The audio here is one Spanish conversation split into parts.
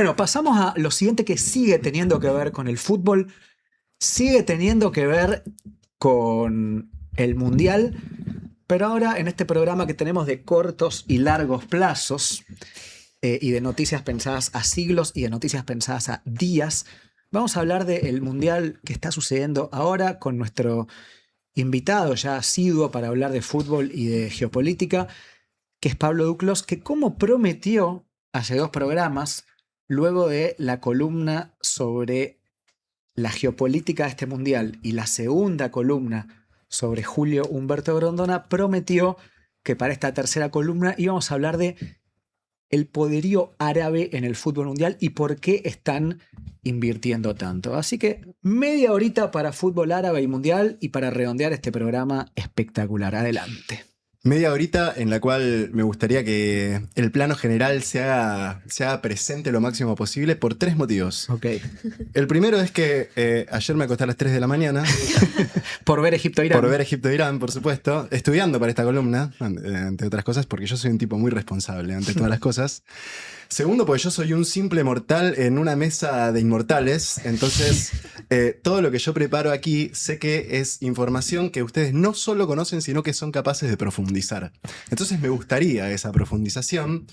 Bueno, pasamos a lo siguiente que sigue teniendo que ver con el fútbol, sigue teniendo que ver con el Mundial, pero ahora en este programa que tenemos de cortos y largos plazos y de noticias pensadas a siglos y de noticias pensadas a días, vamos a hablar del Mundial que está sucediendo ahora con nuestro invitado ya asiduo para hablar de fútbol y de geopolítica, que es Pablo Duclos, que como prometió hace 2 programas, luego de la columna sobre la geopolítica de este mundial y la segunda columna sobre Julio Humberto Grondona, prometió que para esta tercera columna íbamos a hablar de el poderío árabe en el fútbol mundial y por qué están invirtiendo tanto. Así que media horita para fútbol árabe y mundial y para redondear este programa espectacular. Adelante. Media horita en la cual me gustaría que el plano general se haga presente lo máximo posible por 3 motivos. Ok. El primero es que ayer me acosté a las 3 de la mañana. Por ver Egipto-Irán. Por ver Egipto-Irán, por supuesto. Estudiando para esta columna, entre otras cosas, porque yo soy un tipo muy responsable ante todas las cosas. Segundo, porque yo soy un simple mortal en una mesa de inmortales. Entonces, todo lo que yo preparo aquí sé que es información que ustedes no solo conocen, sino que son capaces de profundizar. Entonces me gustaría esa profundización.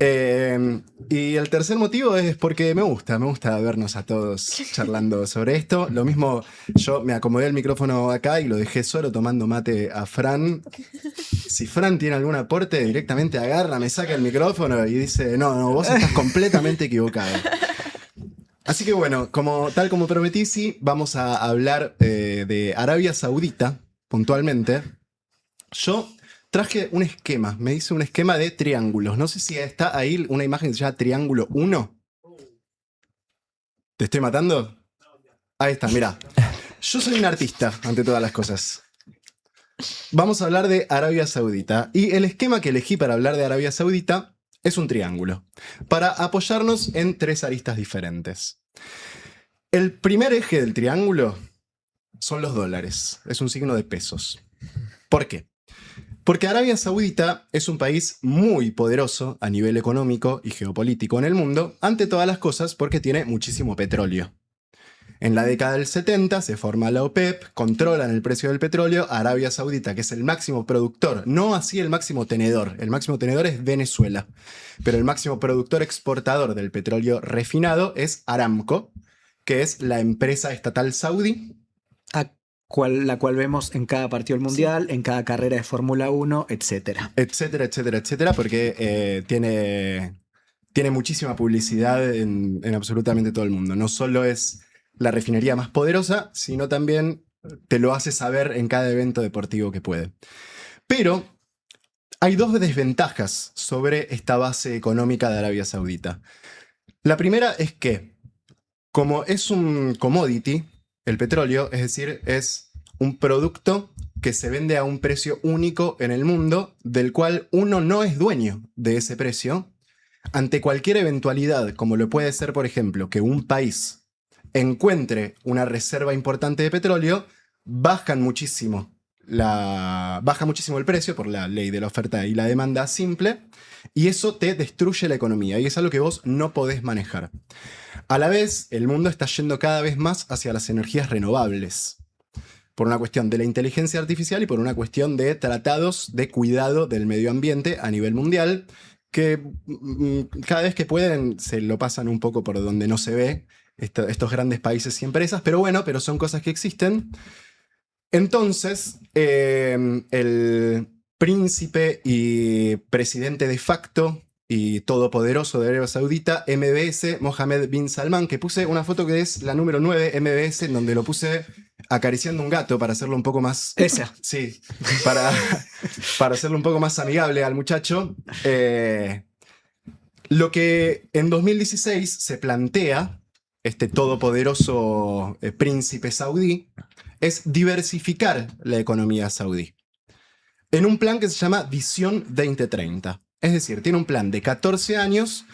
Y el tercer motivo es porque me gusta vernos a todos charlando sobre esto. Lo mismo, yo me acomodé el micrófono acá y lo dejé solo tomando mate a Fran. Si Fran tiene algún aporte, directamente agarra, me saca el micrófono y dice, no, vos estás completamente equivocado. Así que bueno, tal como prometí, sí, vamos a hablar de Arabia Saudita, puntualmente. Yo traje un esquema, me hice un esquema de triángulos. No sé si está ahí una imagen que se llama Triángulo 1. ¿Te estoy matando? Ahí está, mirá. Yo soy un artista, ante todas las cosas. Vamos a hablar de Arabia Saudita. Y el esquema que elegí para hablar de Arabia Saudita es un triángulo, para apoyarnos en 3 aristas diferentes. El primer eje del triángulo son los dólares. Es un signo de pesos. ¿Por qué? Porque Arabia Saudita es un país muy poderoso a nivel económico y geopolítico en el mundo, ante todas las cosas porque tiene muchísimo petróleo. En la década del 70 se forma la OPEP, controlan el precio del petróleo. Arabia Saudita, que es el máximo productor, no así el máximo tenedor es Venezuela, pero el máximo productor exportador del petróleo refinado es Aramco, que es la empresa estatal saudí. La cual vemos en cada partido del mundial, sí, en cada carrera de Fórmula 1, etcétera. Etcétera, porque tiene muchísima publicidad en absolutamente todo el mundo. No solo es la refinería más poderosa, sino también te lo hace saber en cada evento deportivo que puede. Pero hay 2 desventajas sobre esta base económica de Arabia Saudita. La primera es que, como es un commodity, el petróleo, es decir, es un producto que se vende a un precio único en el mundo, del cual uno no es dueño de ese precio, ante cualquier eventualidad, como lo puede ser, por ejemplo, que un país encuentre una reserva importante de petróleo, baja muchísimo el precio por la ley de la oferta y la demanda simple, y eso te destruye la economía, y es algo que vos no podés manejar. A la vez, el mundo está yendo cada vez más hacia las energías renovables, por una cuestión de la inteligencia artificial y por una cuestión de tratados de cuidado del medio ambiente a nivel mundial, que cada vez que pueden se lo pasan un poco por donde no se ve, estos grandes países y empresas, pero son cosas que existen. Entonces, el príncipe y presidente de facto y todopoderoso de Arabia Saudita, MBS, Mohammed bin Salman, que puse una foto que es la número 9, MBS, en donde lo puse acariciando un gato para hacerlo un poco más... Esa. Sí, para hacerlo un poco más amigable al muchacho. Lo que en 2016 se plantea, este todopoderoso príncipe saudí, es diversificar la economía saudí en un plan que se llama Visión 2030. Es decir, tiene un plan de 14 años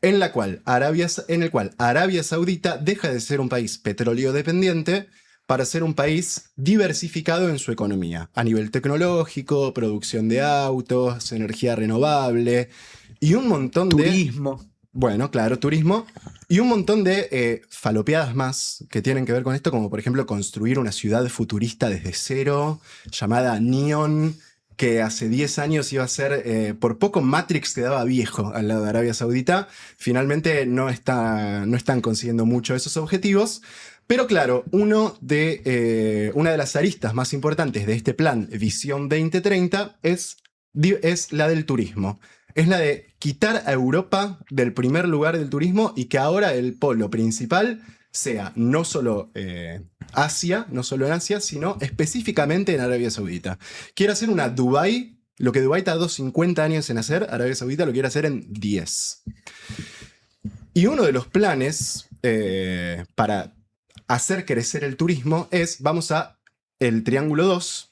en el cual Arabia Saudita deja de ser un país petróleo dependiente para ser un país diversificado en su economía, a nivel tecnológico, producción de autos, energía renovable y un montón turismo. Bueno, claro, turismo. Y un montón de falopeadas más que tienen que ver con esto, como por ejemplo construir una ciudad futurista desde cero, llamada Neon, que hace 10 años iba a ser, por poco Matrix quedaba viejo al lado de Arabia Saudita. Finalmente no están consiguiendo mucho esos objetivos. Pero claro, una de las aristas más importantes de este plan Visión 2030 es la del turismo. Es la de quitar a Europa del primer lugar del turismo y que ahora el polo principal sea no solo Asia, no solo en Asia, sino específicamente en Arabia Saudita. Quiere hacer una Dubái, lo que Dubái tardó 50 años en hacer, Arabia Saudita lo quiere hacer en 10. Y uno de los planes para hacer crecer el turismo es, vamos a el triángulo 2,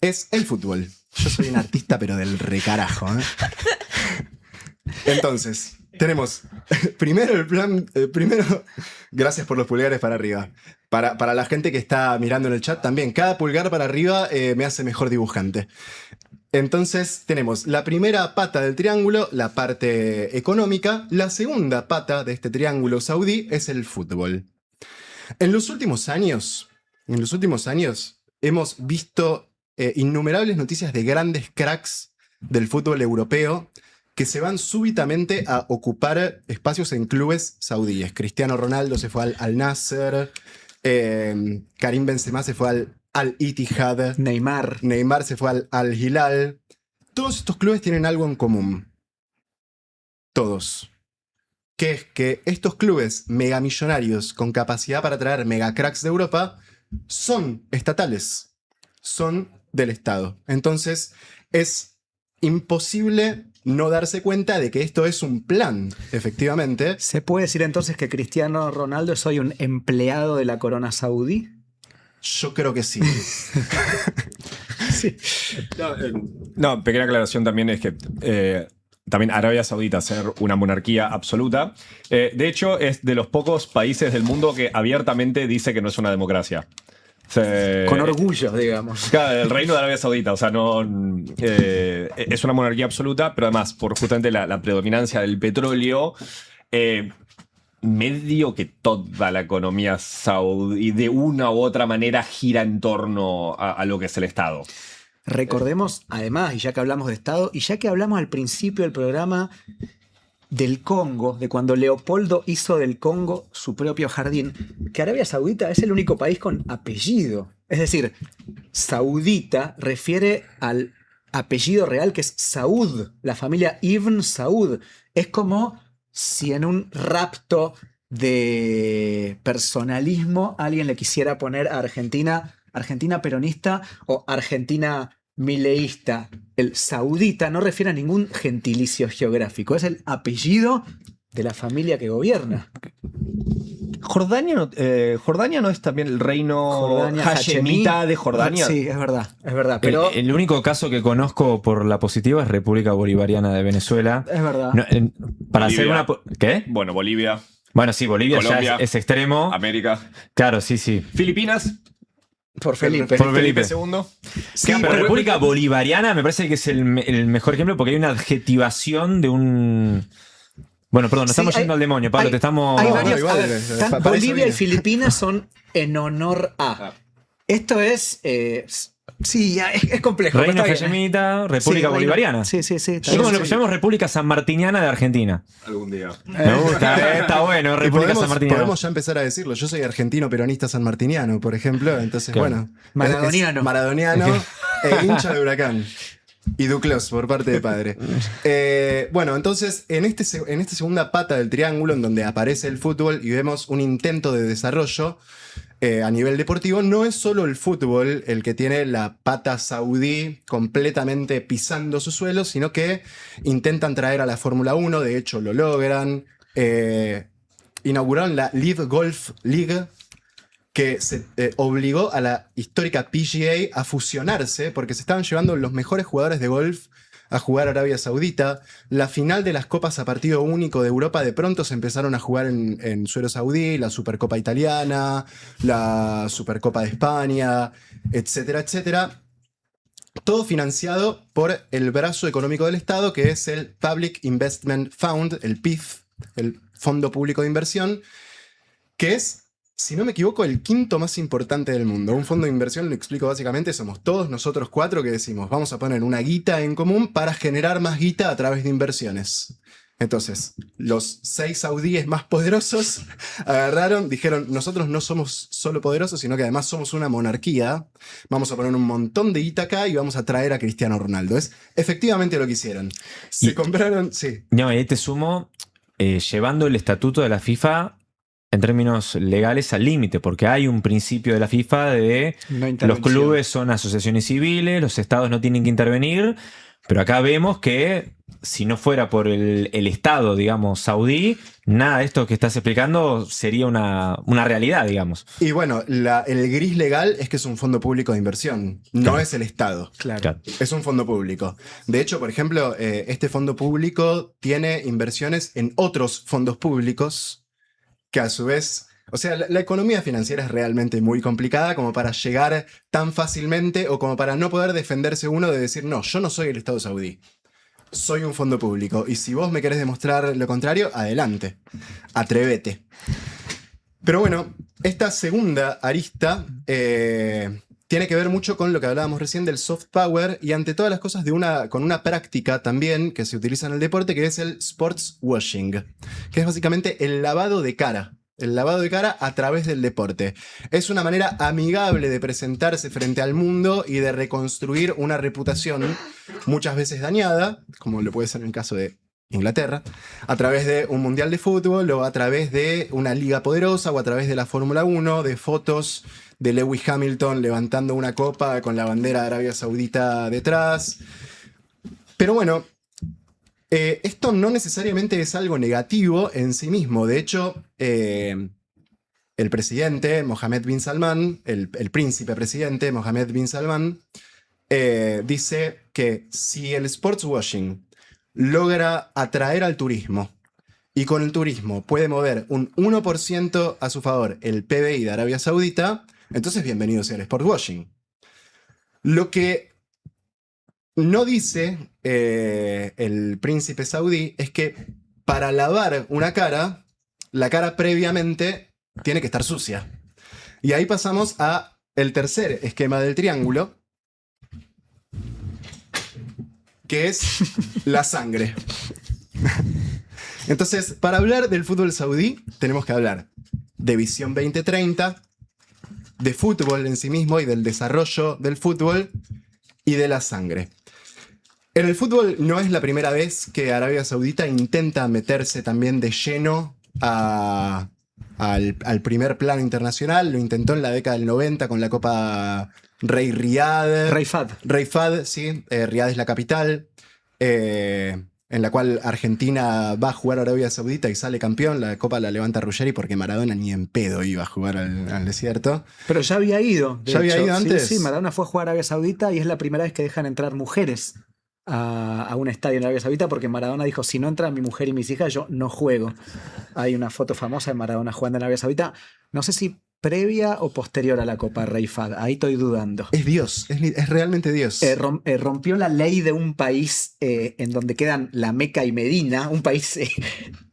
es el fútbol. Yo soy un artista, pero del recarajo, ¿eh? Entonces, tenemos primero el plan. Primero, gracias por los pulgares para arriba. Para la gente que está mirando en el chat también, cada pulgar para arriba me hace mejor dibujante. Entonces, tenemos la primera pata del triángulo, la parte económica. La segunda pata de este triángulo saudí es el fútbol. En los últimos años, hemos visto innumerables noticias de grandes cracks del fútbol europeo que se van súbitamente a ocupar espacios en clubes saudíes. Cristiano Ronaldo se fue al Nasser, Karim Benzema se fue al Al-Ittihad, Neymar se fue al Hilal. Todos estos clubes tienen algo en común. Todos. Que es que estos clubes megamillonarios con capacidad para traer megacracks de Europa son estatales. Son del Estado. Entonces, es imposible no darse cuenta de que esto es un plan, efectivamente. ¿Se puede decir entonces que Cristiano Ronaldo es hoy un empleado de la corona saudí? Yo creo que sí. Sí. No, pequeña aclaración también es que también Arabia Saudita, ser una monarquía absoluta, de hecho es de los pocos países del mundo que abiertamente dice que no es una democracia. Con orgullo, digamos. Claro, el reino de Arabia Saudita, o sea, no es una monarquía absoluta, pero además, por justamente la predominancia del petróleo, medio que toda la economía saudí de una u otra manera gira en torno a lo que es el Estado. Recordemos, además, y ya que hablamos de Estado, y ya que hablamos al principio del programa del Congo, de cuando Leopoldo hizo del Congo su propio jardín, que Arabia Saudita es el único país con apellido. Es decir, Saudita refiere al apellido real que es Saud, la familia Ibn Saud. Es como si en un rapto de personalismo alguien le quisiera poner a Argentina peronista o Argentina mileísta. El saudita no refiere a ningún gentilicio geográfico, es el apellido de la familia que gobierna. Jordania no es también el reino hashemita de Jordania. Sí, es verdad. Pero el único caso que conozco por la positiva es República Bolivariana de Venezuela. es verdad. No, para hacer Bolivia. ¿Qué? Bueno, Bolivia, Bueno, sí, Bolivia Colombia, ya es extremo. América, Claro, sí, sí. Filipinas, Por Felipe. Por Felipe. II. Sí, Pero República Bolivariana me parece que es el mejor ejemplo porque hay una adjetivación de un... Bueno, perdón, nos Sí, estamos yendo al demonio, Pablo, te estamos... Hay varios. igual, A ver, para eso Bolivia y viene. Filipinas son en honor a. Ah. Esto es. Sí, ya, es complejo. Reino pero está bien, ¿eh? hashemita, República Sí, Bolivariana. Sí, sí, sí. está Yo como bien. lo llamamos República Sanmartiniana de Argentina. Algún día. Me gusta, está bueno, Y República Sanmartiniana. podemos ya empezar a decirlo. Yo soy argentino peronista sanmartiniano, por ejemplo. Entonces, Claro. bueno. Maradoniano. es maradoniano e hincha de Huracán. Y Duclos, por parte de padre. Bueno, entonces, en esta segunda pata del triángulo, en donde aparece el fútbol y vemos un intento de desarrollo a nivel deportivo, no es solo el fútbol el que tiene la pata saudí completamente pisando su suelo, sino que intentan traer a la Fórmula 1, de hecho lo logran. Inauguraron la Live Golf League, que se obligó a la histórica PGA a fusionarse porque se estaban llevando los mejores jugadores de golf a jugar a Arabia Saudita. La final de las copas a partido único de Europa de pronto se empezaron a jugar en suelo saudí, la Supercopa Italiana, la Supercopa de España, etcétera, etcétera. todo financiado por el brazo económico del Estado, que es el Public Investment Fund, el PIF, el Fondo Público de Inversión, que es, si no me equivoco, el quinto más importante del mundo. Un fondo de inversión, lo explico básicamente, somos todos nosotros cuatro que decimos, vamos a poner una guita en común para generar más guita a través de inversiones. Entonces, los 6 saudíes más poderosos agarraron, dijeron, nosotros no somos solo poderosos, sino que además somos una monarquía. Vamos a poner un montón de guita acá y vamos a traer a Cristiano Ronaldo. Es efectivamente lo que hicieron. Se compraron, sí. No, y ahí te sumo, llevando el estatuto de la FIFA en términos legales al límite, porque hay un principio de la FIFA de No los intervención. clubes son asociaciones civiles, los estados no tienen que intervenir, pero acá vemos que si no fuera por el Estado, digamos, saudí, nada de esto que estás explicando sería una realidad, digamos. Y bueno, el gris legal es que es un fondo público de inversión, no Claro. es el Estado. Claro. Claro. Es un fondo público. De hecho, por ejemplo, este fondo público tiene inversiones en otros fondos públicos que a su vez... O sea, la economía financiera es realmente muy complicada como para llegar tan fácilmente o como para no poder defenderse uno de decir, no, yo no soy el Estado saudí. Soy un fondo público. Y si vos me querés demostrar lo contrario, adelante. Atrévete. Pero bueno, esta segunda arista tiene que ver mucho con lo que hablábamos recién del soft power y ante todas las cosas con una práctica también que se utiliza en el deporte, que es el sports washing, que es básicamente el lavado de cara. El lavado de cara a través del deporte. Es una manera amigable de presentarse frente al mundo y de reconstruir una reputación muchas veces dañada, como lo puede ser en el caso de Inglaterra, a través de un mundial de fútbol o a través de una liga poderosa o a través de la Fórmula 1, de fotos de Lewis Hamilton levantando una copa con la bandera de Arabia Saudita detrás. Pero bueno, esto no necesariamente es algo negativo en sí mismo. De hecho, el presidente Mohammed bin Salman, el príncipe presidente Mohammed bin Salman, dice que si el sports washing logra atraer al turismo y con el turismo puede mover un 1% a su favor el PBI de Arabia Saudita, entonces bienvenido sea el sports washing. Lo que no dice el príncipe saudí es que para lavar una cara, la cara previamente tiene que estar sucia. Y ahí pasamos a el tercer esquema del triángulo, que es la sangre. Entonces, para hablar del fútbol saudí, tenemos que hablar de Visión 2030, de fútbol en sí mismo y del desarrollo del fútbol y de la sangre. En el fútbol no es la primera vez que Arabia Saudita intenta meterse también de lleno al primer plano internacional. Lo intentó en la década del 90 con la Copa Rey Riyadh. Rey Fad. Rey Fad, sí. Riyadh es la capital. En la cual Argentina va a jugar a Arabia Saudita y sale campeón. La copa la levanta Ruggeri porque Maradona ni en pedo iba a jugar al desierto. Pero ya había ido. ¿Ya había ido antes? Sí, Maradona fue a jugar a Arabia Saudita y es la primera vez que dejan entrar mujeres a un estadio en Arabia Saudita porque Maradona dijo, si no entran mi mujer y mis hijas, yo no juego. Hay una foto famosa de Maradona jugando en Arabia Saudita. No sé si previa o posterior a la Copa Rey Fad. Ahí estoy dudando. Es Dios, es realmente Dios. Rompió la ley de un país en donde quedan la Meca y Medina, un país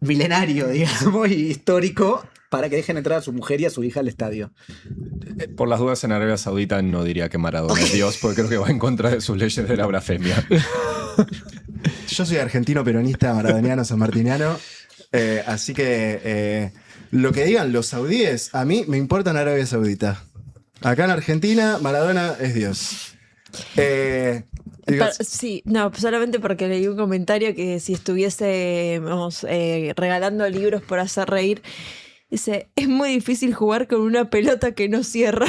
milenario, digamos, y histórico, para que dejen entrar a su mujer y a su hija al estadio. Por las dudas, en Arabia Saudita no diría que Maradona es Dios, porque creo que va en contra de sus leyes de la blasfemia. Yo soy argentino, peronista, maradoniano, sanmartiniano, así que lo que digan los saudíes, a mí me importa en Arabia Saudita. Acá en Argentina, Maradona es Dios. Sí, no, solamente porque leí un comentario que si estuviésemos regalando libros por hacer reír, dice, es muy difícil jugar con una pelota que no cierra.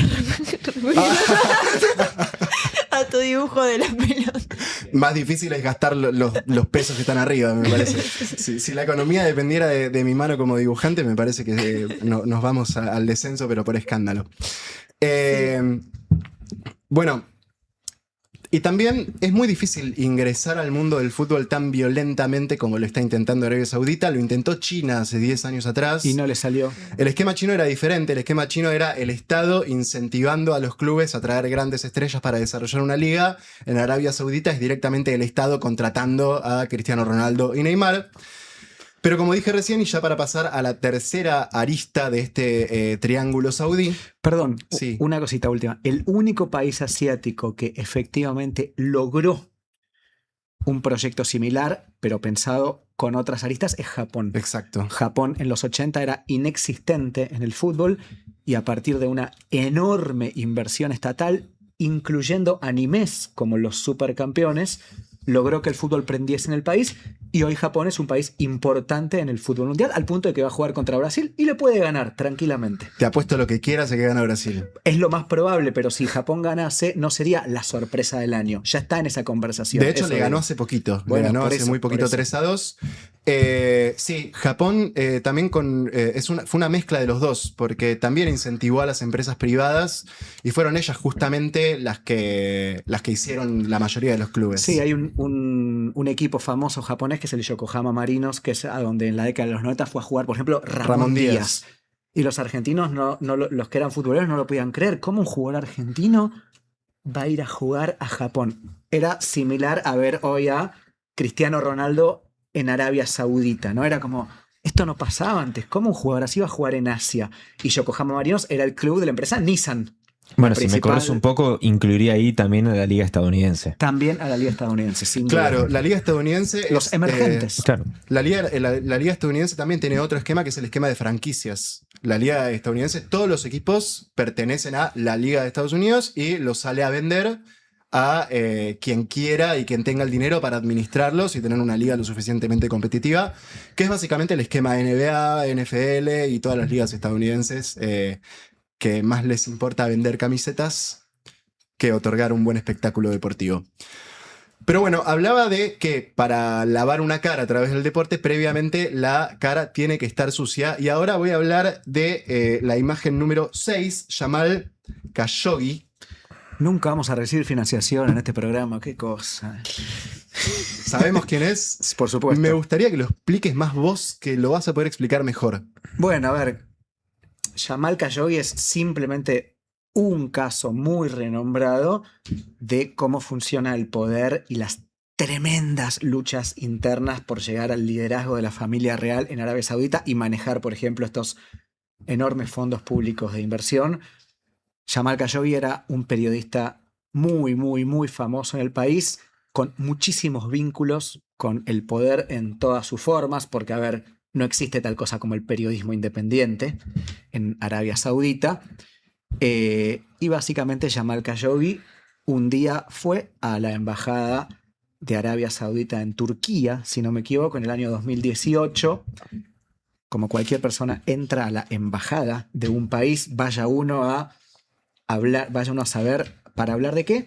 A tu dibujo de la pelota. Más difícil es gastar los pesos que están arriba, me parece. Si la economía dependiera de mi mano como dibujante, me parece que nos vamos al descenso, pero por escándalo. Bueno, Y también es muy difícil ingresar al mundo del fútbol tan violentamente como lo está intentando Arabia Saudita. Lo intentó China hace 10 años atrás. Y no le salió. El esquema chino era diferente. El esquema chino era el Estado incentivando a los clubes a traer grandes estrellas para desarrollar una liga. En Arabia Saudita es directamente el Estado contratando a Cristiano Ronaldo y Neymar. Pero como dije recién, y ya para pasar a la tercera arista de este triángulo saudí. Perdón, Sí. una cosita última. El único país asiático que efectivamente logró un proyecto similar, pero pensado con otras aristas, es Japón. Exacto. Japón en los 80 era inexistente en el fútbol y a partir de una enorme inversión estatal, incluyendo animes como los Supercampeones, logró que el fútbol prendiese en el país y hoy Japón es un país importante en el fútbol mundial al punto de que va a jugar contra Brasil y le puede ganar tranquilamente. Te apuesto lo que quieras a que gana Brasil. Es lo más probable, pero si Japón ganase no sería la sorpresa del año. Ya está en esa conversación. De hecho, Eso le ganó digo. hace poquito. Bueno, le ganó por hace eso, muy poquito por eso. 3-2. Sí, Japón también fue una mezcla de los dos, porque también incentivó a las empresas privadas y fueron ellas justamente las que hicieron la mayoría de los clubes. Sí, hay un equipo famoso japonés que es el Yokohama Marinos, que es a donde en la década de los 90 fue a jugar, por ejemplo, Ramón Díaz. Y los argentinos, los que eran futboleros, no lo podían creer. ¿Cómo un jugador argentino va a ir a jugar a Japón? Era similar a ver hoy a Cristiano Ronaldo en Arabia Saudita, ¿no? Era como, esto no pasaba antes. ¿Cómo un jugador así iba a jugar en Asia? Y Yokohama Marinos era el club de la empresa Nissan. Bueno, si me principal. corres un poco, incluiría ahí también a la liga estadounidense. También a la liga estadounidense, sin Claro, duda. la liga estadounidense. Los emergentes. Claro. La liga estadounidense también tiene otro esquema que es el esquema de franquicias. La liga estadounidense, todos los equipos pertenecen a la liga de Estados Unidos y los sale a vender a quien quiera y quien tenga el dinero para administrarlos y tener una liga lo suficientemente competitiva, que es básicamente el esquema NBA, NFL y todas las ligas estadounidenses que más les importa vender camisetas que otorgar un buen espectáculo deportivo. Pero bueno, hablaba de que para lavar una cara a través del deporte, previamente la cara tiene que estar sucia. Y ahora voy a hablar de la imagen número 6, Jamal Khashoggi. Nunca vamos a recibir financiación en este programa, qué cosa. ¿Sabemos quién es? Por supuesto. Me gustaría que lo expliques más vos, que lo vas a poder explicar mejor. Bueno, a ver, Jamal Khashoggi es simplemente un caso muy renombrado de cómo funciona el poder y las tremendas luchas internas por llegar al liderazgo de la familia real en Arabia Saudita y manejar, por ejemplo, estos enormes fondos públicos de inversión. Jamal Khashoggi era un periodista muy, muy, muy famoso en el país, con muchísimos vínculos con el poder en todas sus formas, porque, a ver, no existe tal cosa como el periodismo independiente en Arabia Saudita. Y básicamente Jamal Khashoggi un día fue a la embajada de Arabia Saudita en Turquía, si no me equivoco, en el año 2018. Como cualquier persona entra a la embajada de un país, vaya uno a hablar, vaya uno a saber para hablar de qué,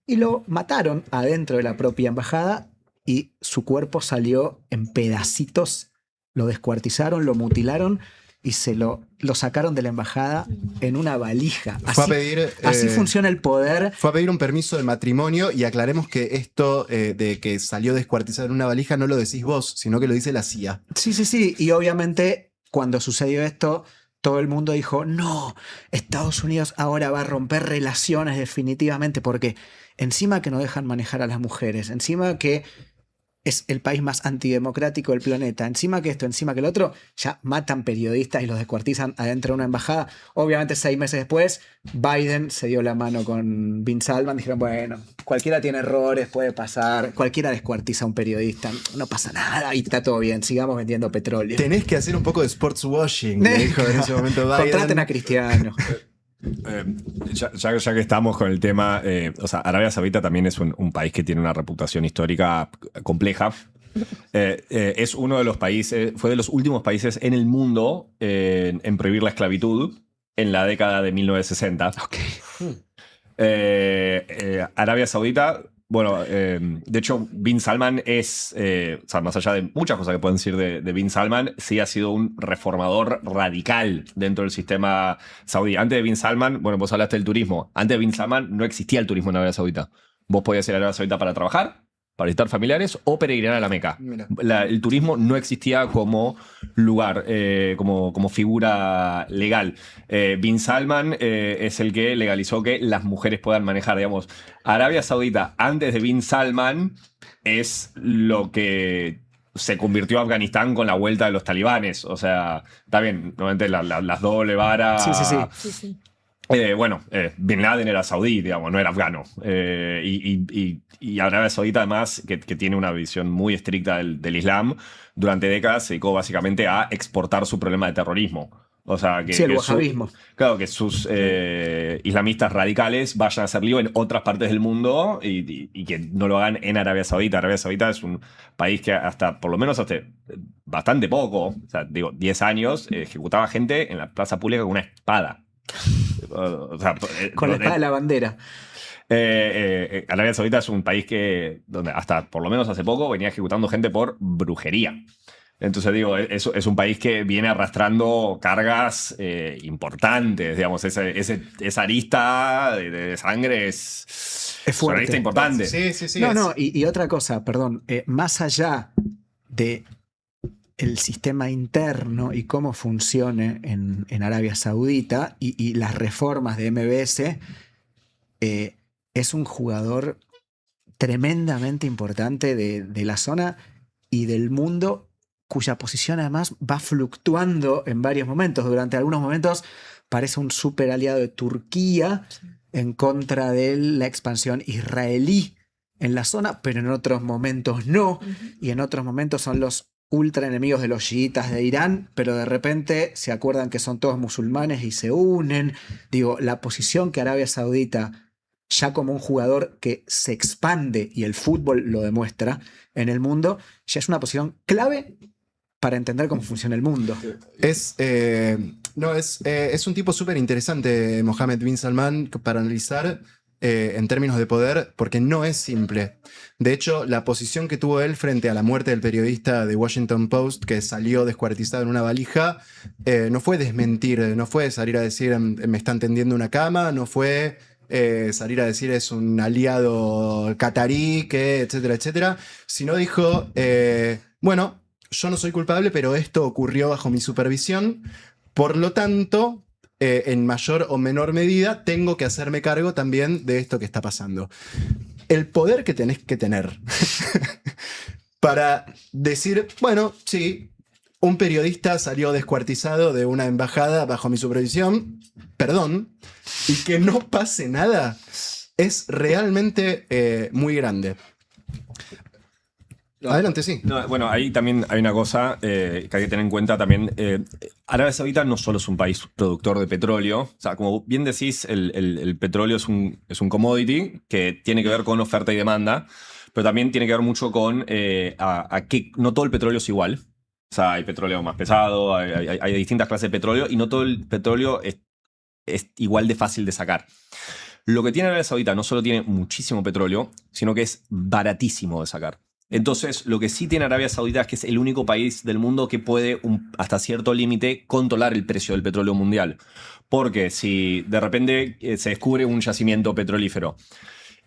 y lo mataron adentro de la propia embajada y su cuerpo salió en pedacitos, lo descuartizaron, lo mutilaron y se lo sacaron de la embajada en una valija. Fue a pedir, así funciona el poder. Fue a pedir un permiso de matrimonio y aclaremos que esto de que salió descuartizado en una valija no lo decís vos, sino que lo dice la CIA. Sí. Y obviamente cuando sucedió esto, todo el mundo dijo, no, Estados Unidos ahora va a romper relaciones definitivamente porque encima que no dejan manejar a las mujeres, encima que es el país más antidemocrático del planeta, encima que esto, encima que el otro, ya matan periodistas y los descuartizan adentro de una embajada. Obviamente 6 meses después, Biden se dio la mano con Bin Salman, dijeron, bueno, cualquiera tiene errores, puede pasar, cualquiera descuartiza a un periodista, no pasa nada y está todo bien, sigamos vendiendo petróleo. Tenés que hacer un poco de sports washing, le dijo en ese momento Biden. Contraten a Cristiano. Ya que estamos con el tema, o sea, Arabia Saudita también es un país que tiene una reputación histórica compleja. Es uno de los países, fue de los últimos países en el mundo en prohibir la esclavitud en la década de 1960. Arabia Saudita, bueno, de hecho, Bin Salman es, o sea, más allá de muchas cosas que pueden decir de Bin Salman, sí ha sido un reformador radical dentro del sistema saudí. Antes de Bin Salman, bueno, vos hablaste del turismo. Antes de Bin Salman no existía el turismo en Arabia Saudita. Vos podías ir a Arabia Saudita para trabajar, para visitar familiares o peregrinar a la Meca. Mira. El turismo no existía como lugar, como figura legal. Bin Salman es el que legalizó que las mujeres puedan manejar, digamos. Arabia Saudita, antes de Bin Salman, es lo que se convirtió Afganistán con la vuelta de los talibanes. O sea, está bien, nuevamente las doble vara. Sí, sí, sí. Sí, sí. Bin Laden era saudí, digamos, no era afgano. Y Arabia Saudita, además, que tiene una visión muy estricta del Islam, durante décadas se dedicó básicamente a exportar su problema de terrorismo. O sea, que, Sí, el que wahabismo. claro, que sus islamistas radicales vayan a hacer lío en otras partes del mundo y que no lo hagan en Arabia Saudita. Arabia Saudita es un país que por lo menos hasta bastante poco, o sea, digo, 10 años, ejecutaba gente en la plaza pública con una espada. O sea, Con la espada de la bandera. Arabia Saudita es un país donde hasta por lo menos hace poco venía ejecutando gente por brujería. Entonces digo, es un país que viene arrastrando cargas importantes, digamos, esa arista de sangre es una fuerte. arista importante. Sí. No, y otra cosa, perdón, más allá de el sistema interno y cómo funcione en Arabia Saudita y las reformas de MBS, es un jugador tremendamente importante de la zona y del mundo, cuya posición además va fluctuando en varios momentos. Durante algunos momentos parece un súper aliado de Turquía en contra de la expansión israelí en la zona, pero en otros momentos no, y en otros momentos son los ultra enemigos de los chiitas de Irán, pero de repente se acuerdan que son todos musulmanes y se unen. Digo, la posición que Arabia Saudita, ya como un jugador que se expande, y el fútbol lo demuestra en el mundo, ya es una posición clave para entender cómo funciona el mundo. Es un tipo súper interesante, Mohammed bin Salman, para analizar en términos de poder, porque no es simple. De hecho, la posición que tuvo él frente a la muerte del periodista de Washington Post, que salió descuartizado en una valija, no fue desmentir, no fue salir a decir me están tendiendo una cama, no fue salir a decir es un aliado catarí, que, etcétera, etcétera, sino dijo, bueno, yo no soy culpable, pero esto ocurrió bajo mi supervisión, por lo tanto, en mayor o menor medida, tengo que hacerme cargo también de esto que está pasando. El poder que tenés que tener para decir, bueno, sí, un periodista salió descuartizado de una embajada bajo mi supervisión, perdón, y que no pase nada, es realmente muy grande. Adelante, sí. No, bueno, ahí también hay una cosa que hay que tener en cuenta también. Arabia Saudita no solo es un país productor de petróleo. O sea, como bien decís, el petróleo es un commodity que tiene que ver con oferta y demanda, pero también tiene que ver mucho con a que no todo el petróleo es igual. O sea, hay petróleo más pesado, hay distintas clases de petróleo y no todo el petróleo es igual de fácil de sacar. Lo que tiene Arabia Saudita no solo tiene muchísimo petróleo, sino que es baratísimo de sacar. Entonces, lo que sí tiene Arabia Saudita es que es el único país del mundo que puede, hasta cierto límite, controlar el precio del petróleo mundial. Porque si de repente se descubre un yacimiento petrolífero,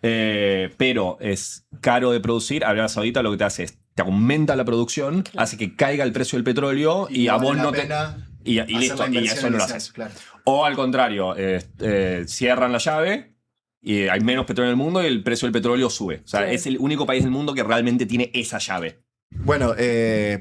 pero es caro de producir, Arabia Saudita lo que te hace es te aumenta la producción, Claro. hace que caiga el precio del petróleo y a vos no te... Y listo, y eso no lo haces. Claro. O al contrario, cierran la llave y hay menos petróleo en el mundo y el precio del petróleo sube. O sea, Claro. es el único país del mundo que realmente tiene esa llave. Bueno,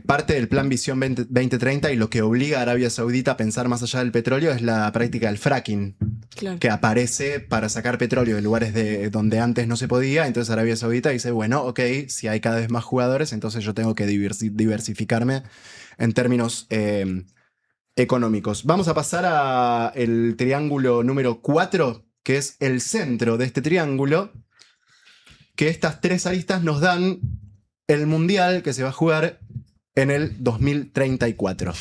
parte del Plan Visión 2030 y lo que obliga a Arabia Saudita a pensar más allá del petróleo es la práctica del fracking, Claro. que aparece para sacar petróleo de lugares donde antes no se podía. Entonces Arabia Saudita dice, bueno, ok, si hay cada vez más jugadores, entonces yo tengo que diversificarme en términos económicos. Vamos a pasar al triángulo número 4, que es el centro de este triángulo, que estas tres aristas nos dan el mundial que se va a jugar en el 2034.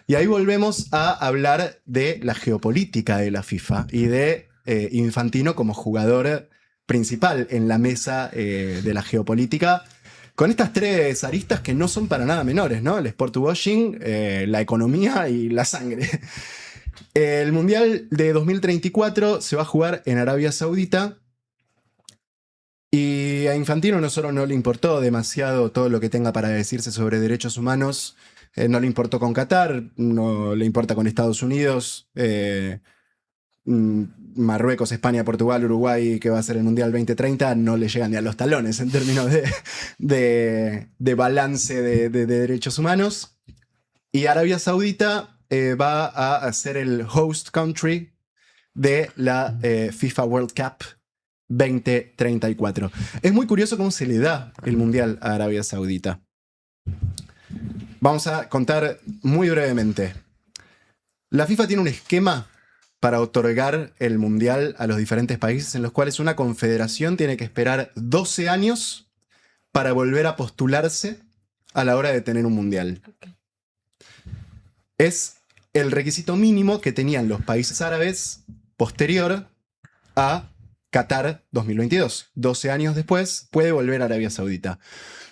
Y ahí volvemos a hablar de la geopolítica de la FIFA y de Infantino como jugador principal en la mesa de la geopolítica, con estas tres aristas que no son para nada menores, ¿no? El sportwashing, la economía y la sangre. El mundial de 2034 se va a jugar en Arabia Saudita. Y a Infantino no solo no le importó demasiado todo lo que tenga para decirse sobre derechos humanos, no le importó con Qatar, no le importa con Estados Unidos, Marruecos, España, Portugal, Uruguay, que va a ser el Mundial 2030, no le llegan ni a los talones en términos de balance de derechos humanos. Y Arabia Saudita va a ser el host country de la FIFA World Cup 2034. Es muy curioso cómo se le da el Mundial a Arabia Saudita. Vamos a contar muy brevemente. La FIFA tiene un esquema para otorgar el Mundial a los diferentes países en los cuales una confederación tiene que esperar 12 años para volver a postularse a la hora de tener un Mundial. Es el requisito mínimo que tenían los países árabes posterior a Qatar 2022. 12 años después puede volver a Arabia Saudita.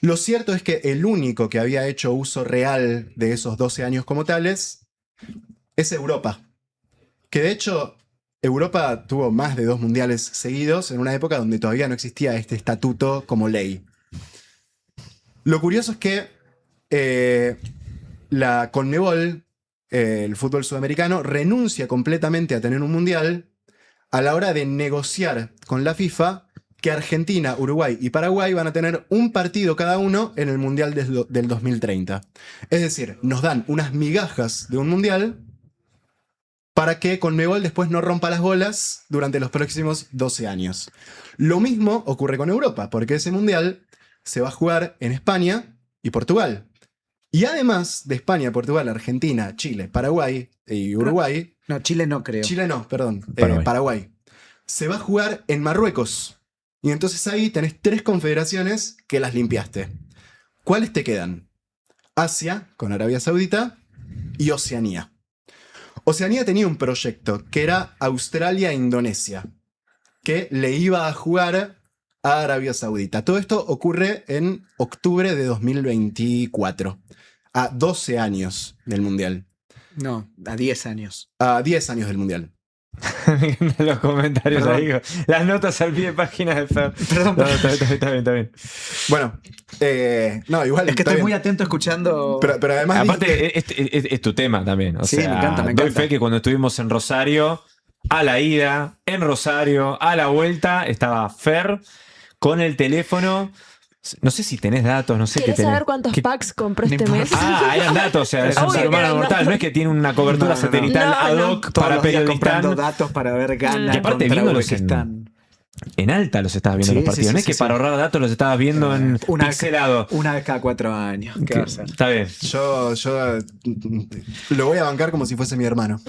Lo cierto es que el único que había hecho uso real de esos 12 años como tales es Europa. Que de hecho Europa tuvo más de 2 mundiales seguidos en una época donde todavía no existía este estatuto como ley. Lo curioso es que la CONMEBOL, el fútbol sudamericano, renuncia completamente a tener un mundial a la hora de negociar con la FIFA que Argentina, Uruguay y Paraguay van a tener un partido cada uno en el Mundial del 2030. Es decir, nos dan unas migajas de un mundial para que CONMEBOL después no rompa las bolas durante los próximos 12 años. Lo mismo ocurre con Europa, porque ese mundial se va a jugar en España y Portugal. Y además de España, Portugal, Argentina, Chile, Paraguay y Uruguay... No, Chile no creo. Chile no, perdón. Paraguay. Paraguay. Se va a jugar en Marruecos. Y entonces ahí tenés 3 confederaciones que las limpiaste. ¿Cuáles te quedan? Asia, con Arabia Saudita, y Oceanía. Oceanía tenía un proyecto que era Australia e Indonesia, que le iba a jugar a Arabia Saudita. Todo esto ocurre en octubre de 2024, a 12 años del Mundial. No, a 10 años. A 10 años del Mundial. Los comentarios Perdón. ahí, las notas al pie de página de Fer. Perdón, No, está bien. Bueno, no, igual es que está estoy bien. muy atento escuchando. Pero además Aparte, es tu tema también. O Sí, sea, me encanta, me doy encanta. fe que cuando estuvimos en Rosario, a la ida, en Rosario, a la vuelta, estaba Fer con el teléfono. No sé si tenés datos, no sé qué ¿Querés tenés. saber cuántos ¿Qué- packs compró No este importa. mes? Ah, eran datos, o sea, es un Obvio ser que humano eran mortal. datos. No es que tiene una cobertura No, no, no. satelital No, ad no. hoc Todos para los días comprando periodistas. datos para ver Ghana Y aparte contra viéndolos Uzbekistán. En alta los estabas viendo Sí, los partidos. sí, no sí, es que sí, para sí. ahorrar datos los estabas viendo en Una- pixelado. Una vez cada 4 años. ¿Qué va a ser? Está bien. Yo lo voy a bancar como si fuese mi hermano.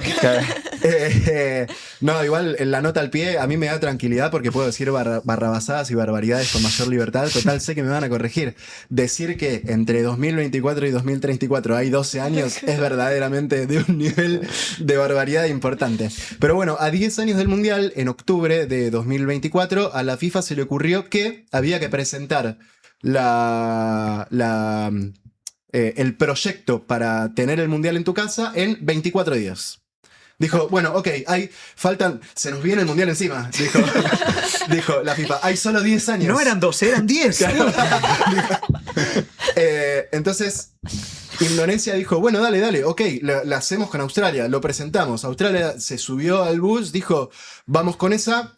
No, igual en la nota al pie a mí me da tranquilidad porque puedo decir barrabasadas y barbaridades con mayor libertad. Total, sé que me van a corregir. Decir que entre 2024 y 2034 hay 12 años es verdaderamente de un nivel de barbaridad importante. Pero bueno, a 10 años del Mundial, en octubre de 2024, a la FIFA se le ocurrió que había que presentar el proyecto para tener el Mundial en tu casa en 24 días. Dijo, bueno, ok, se nos viene el Mundial encima, dijo la FIFA, hay solo 10 años. No eran 12, eran 10. Entonces, Indonesia dijo, bueno, dale, ok, la hacemos con Australia, lo presentamos. Australia se subió al bus, dijo, vamos con esa.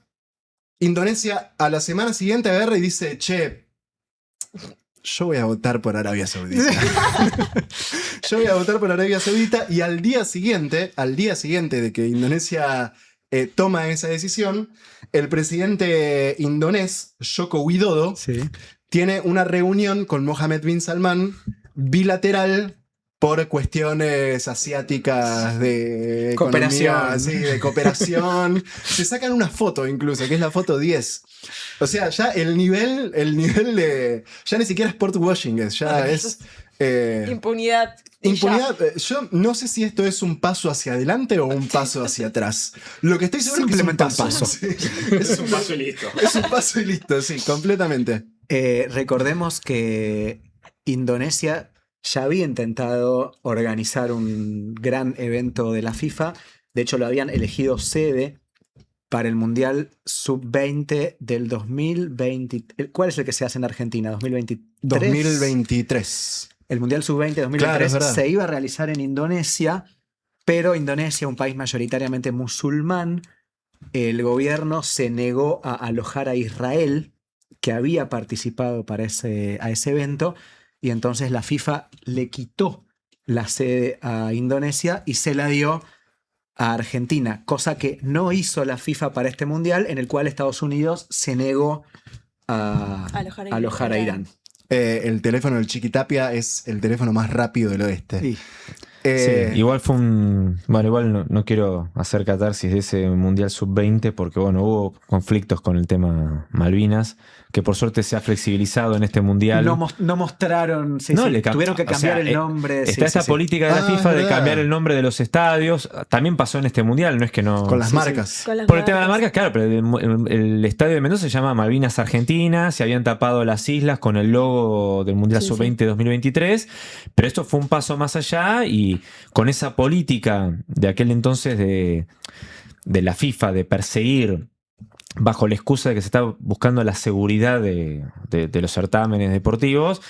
Indonesia a la semana siguiente agarra y dice, che, yo voy a votar por Arabia Saudita. Yo voy a votar por Arabia Saudita y al día siguiente de que Indonesia toma esa decisión, el presidente indonés, Joko Widodo, Sí. tiene una reunión con Mohammed bin Salman bilateral por cuestiones asiáticas de Cooperación. economía, sí, de cooperación. Se sacan una foto incluso, que es la foto 10. O sea, ya el nivel de... Ya ni siquiera sport washing ya es... Impunidad. Impunidad, yo no sé si esto es un paso hacia adelante o un paso hacia atrás. Lo que estoy seguro Simplemente es que es un paso. Sí, es un paso y listo. Es un paso y listo, sí, completamente. Recordemos que Indonesia ya había intentado organizar un gran evento de la FIFA. De hecho, lo habían elegido sede para el Mundial Sub-20 del 2020. ¿Cuál es el que se hace en Argentina? ¿2023? 2023. El Mundial Sub-20 2023 Claro, es verdad. se iba a realizar en Indonesia, pero Indonesia, un país mayoritariamente musulmán, el gobierno se negó a alojar a Israel, que había participado a ese evento, y entonces la FIFA le quitó la sede a Indonesia y se la dio a Argentina, cosa que no hizo la FIFA para este mundial, en el cual Estados Unidos se negó a alojar a Irán. El teléfono del Chiquitapia es el teléfono más rápido del oeste. Sí. Sí, igual fue un. Bueno, igual no quiero hacer catarsis de ese Mundial Sub-20 porque, bueno, hubo conflictos con el tema Malvinas, que por suerte se ha flexibilizado en este Mundial. No mostraron, No, tuvieron que cambiar el nombre. Está esta política de la FIFA de verdad. cambiar el nombre de los estadios. También pasó en este Mundial, no es que no. Con las Sí, marcas. Con las Por el tema de las marcas. marcas, claro, pero el estadio de Mendoza se llama Malvinas Argentina, se habían tapado las islas con el logo del Mundial Sí, Sub-20 2023, pero esto fue un paso más allá y con esa política de aquel entonces de la FIFA de perseguir bajo la excusa de que se está buscando la seguridad de los certámenes deportivos.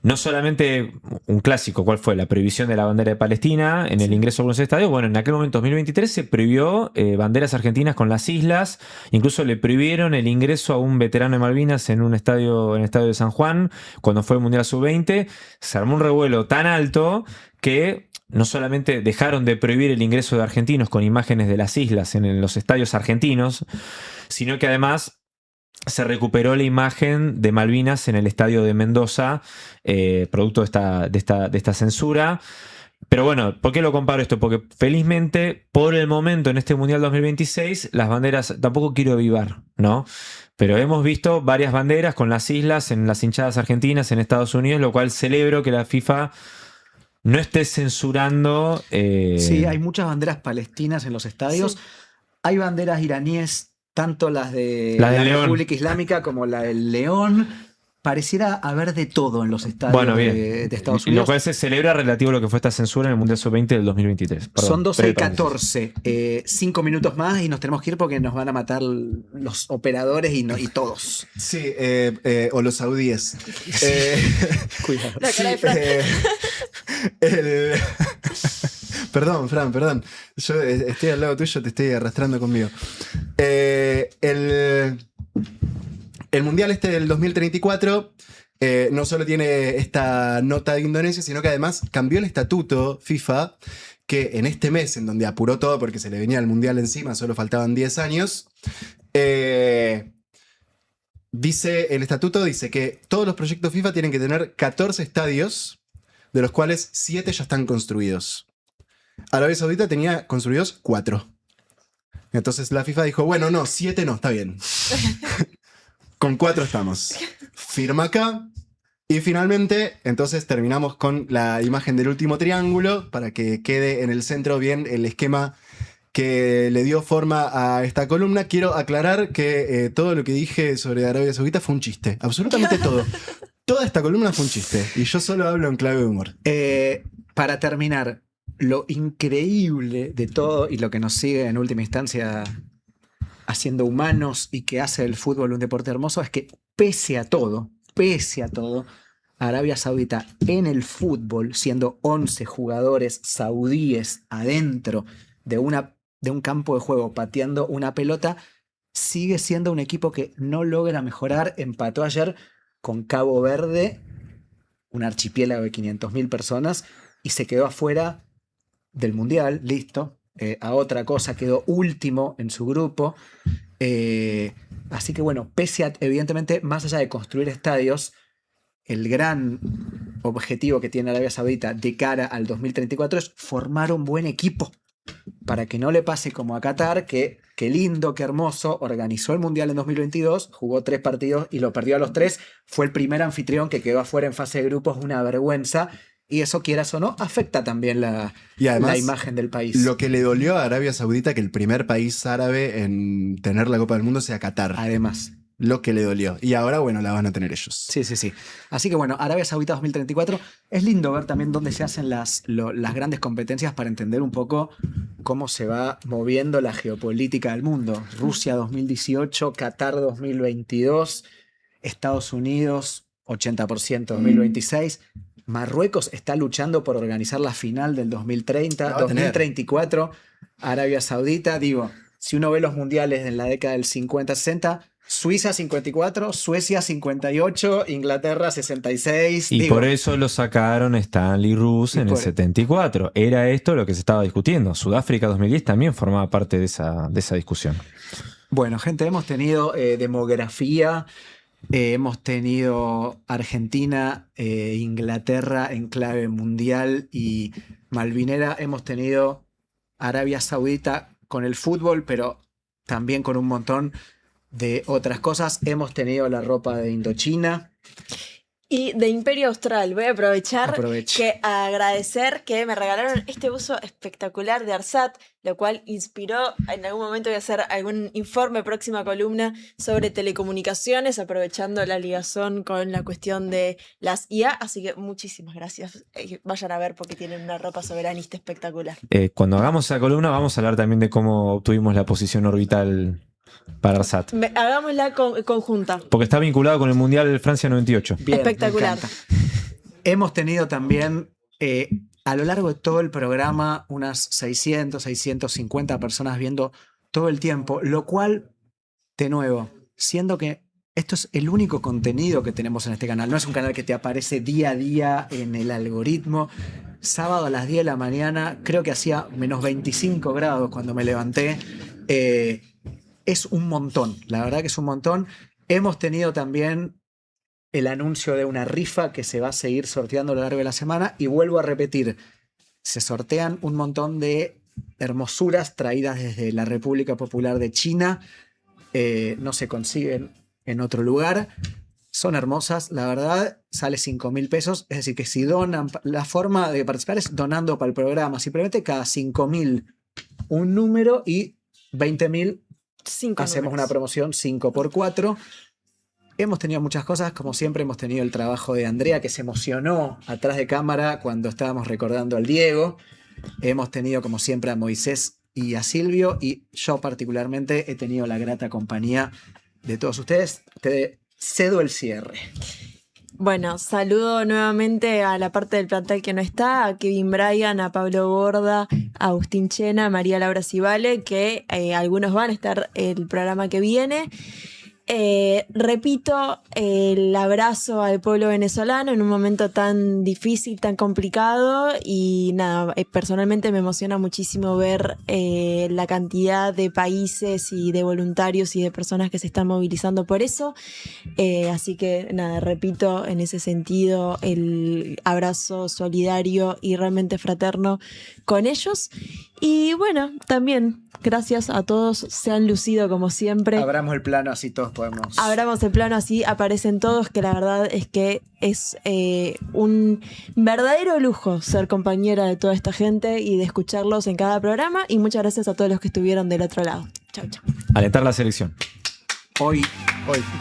No solamente un clásico, ¿cuál fue? La prohibición de la bandera de Palestina en el ingreso a algunos estadios. Bueno, en aquel momento, 2023, se prohibió banderas argentinas con las islas. Incluso le prohibieron el ingreso a un veterano de Malvinas en un estadio, en el estadio de San Juan, cuando fue el Mundial Sub-20. Se armó un revuelo tan alto que no solamente dejaron de prohibir el ingreso de argentinos con imágenes de las islas en los estadios argentinos, sino que además se recuperó la imagen de Malvinas en el estadio de Mendoza, producto de esta censura. Pero bueno, ¿por qué lo comparo esto? Porque felizmente, por el momento, en este Mundial 2026, las banderas, tampoco quiero avivar, ¿no? Pero hemos visto varias banderas con las islas en las hinchadas argentinas en Estados Unidos, lo cual celebro que la FIFA no esté censurando. Sí, hay muchas banderas palestinas en los estadios. Sí. Hay banderas iraníes, tanto las de La del León. República Islámica como la del León. Pareciera haber de todo en los estadios Bueno, bien. de Estados Lo Unidos. cual se celebra relativo a lo que fue esta censura en el Mundial Sub-20 del 2023. Perdón, Son 12 y breve paréntesis. 14. 5 minutos más y nos tenemos que ir porque nos van a matar los operadores y todos. Sí, o los saudíes. Cuidado. La cara de Fran. el- Perdón, Fran, perdón. Yo estoy al lado tuyo, te estoy arrastrando conmigo. El Mundial este del 2034 no solo tiene esta nota de Indonesia, sino que además cambió el estatuto FIFA, que en este mes, en donde apuró todo porque se le venía el Mundial encima, solo faltaban 10 años, el estatuto dice que todos los proyectos FIFA tienen que tener 14 estadios, de los cuales 7 ya están construidos. Arabia Saudita tenía construidos 4. Entonces la FIFA dijo, bueno, no, 7 no, está bien. Con 4 estamos. Firma acá. Y finalmente, entonces terminamos con la imagen del último triángulo para que quede en el centro bien el esquema que le dio forma a esta columna. Quiero aclarar que todo lo que dije sobre Arabia Saudita fue un chiste. Absolutamente todo. Toda esta columna fue un chiste. Y yo solo hablo en clave de humor. Para terminar, lo increíble de todo y lo que nos sigue en última instancia haciendo humanos y que hace el fútbol un deporte hermoso es que pese a todo, Arabia Saudita en el fútbol, siendo 11 jugadores saudíes adentro de un campo de juego pateando una pelota, sigue siendo un equipo que no logra mejorar. Empató ayer con Cabo Verde, un archipiélago de 500.000 personas, y se quedó afuera del Mundial, listo. A otra cosa, quedó último en su grupo. Así que bueno, pese a, evidentemente, más allá de construir estadios, el gran objetivo que tiene Arabia Saudita de cara al 2034 es formar un buen equipo para que no le pase como a Qatar, que qué lindo, qué hermoso, organizó el Mundial en 2022, jugó 3 partidos y lo perdió a los 3, fue el primer anfitrión que quedó afuera en fase de grupos, una vergüenza, y eso, quieras o no, afecta también Y además, la imagen del país. lo que le dolió a Arabia Saudita que el primer país árabe en tener la Copa del Mundo sea Qatar. Además. Lo que le dolió. Y ahora, bueno, la van a tener ellos. Sí. Así que bueno, Arabia Saudita 2034. Es lindo ver también dónde se hacen las grandes competencias para entender un poco cómo se va moviendo la geopolítica del mundo. Rusia 2018, Qatar 2022, Estados Unidos 80% 2026. Marruecos está luchando por organizar la final del 2030, La va a tener. 2034, Arabia Saudita. Digo, si uno ve los mundiales en la década del 50-60, Suiza 54, Suecia 58, Inglaterra 66. Y digo, por eso lo sacaron Stanley Ruse Y en el por- 74. Era esto lo que se estaba discutiendo. Sudáfrica 2010 también formaba parte de esa discusión. Bueno, gente, hemos tenido demografía, hemos tenido Argentina, Inglaterra en clave mundial y malvinera, hemos tenido Arabia Saudita con el fútbol, pero también con un montón de otras cosas. Hemos tenido la ropa de Indochina. Y de Imperio Austral, voy a aprovechar Aproveche. que agradecer que me regalaron este uso espectacular de ARSAT, lo cual inspiró, en algún momento voy a hacer algún informe, próxima columna sobre telecomunicaciones, aprovechando la ligazón con la cuestión de las IA, así que muchísimas gracias. Vayan a ver porque tienen una ropa soberanista espectacular. Cuando hagamos esa columna vamos a hablar también de cómo obtuvimos la posición orbital para ARSAT. Hagámosla conjunta. Porque está vinculado con el Mundial Francia 98. Bien, me Espectacular. encanta. Hemos tenido también a lo largo de todo el programa unas 600, 650 personas viendo todo el tiempo, lo cual, de nuevo, siendo que esto es el único contenido que tenemos en este canal, no es un canal que te aparece día a día en el algoritmo. Sábado a las 10 de la mañana, creo que hacía menos 25 grados cuando me levanté. Es un montón, la verdad que es un montón. Hemos tenido también el anuncio de una rifa que se va a seguir sorteando a lo largo de la semana. Y vuelvo a repetir, se sortean un montón de hermosuras traídas desde la República Popular de China. No se consiguen en otro lugar. Son hermosas, la verdad, sale 5.000 pesos. Es decir, que si donan, la forma de participar es donando para el programa. Simplemente cada 5.000 un número y 20.000 hacemos una promoción 5x4. Hemos tenido muchas cosas, como siempre hemos tenido el trabajo de Andrea, que se emocionó atrás de cámara cuando estábamos recordando al Diego. Hemos tenido, como siempre, a Moisés y a Silvio, y yo particularmente he tenido la grata compañía de todos ustedes. Te cedo el cierre. Bueno, saludo nuevamente a la parte del plantel que no está, a Kevin Bryan, a Pablo Borda, a Agustín Chena, a María Laura Civale, que algunos van a estar el programa que viene. Repito, el abrazo al pueblo venezolano en un momento tan difícil, tan complicado, y nada, personalmente me emociona muchísimo ver la cantidad de países y de voluntarios y de personas que se están movilizando por eso, así que nada, repito en ese sentido el abrazo solidario y realmente fraterno con ellos. Y bueno, también gracias a todos, se han lucido como siempre. Abramos el plano, así todos podemos. Abramos el plano, así aparecen todos, que la verdad es que es un verdadero lujo ser compañera de toda esta gente y de escucharlos en cada programa. Y muchas gracias a todos los que estuvieron del otro lado. Chau, chau. Alentar la selección. Hoy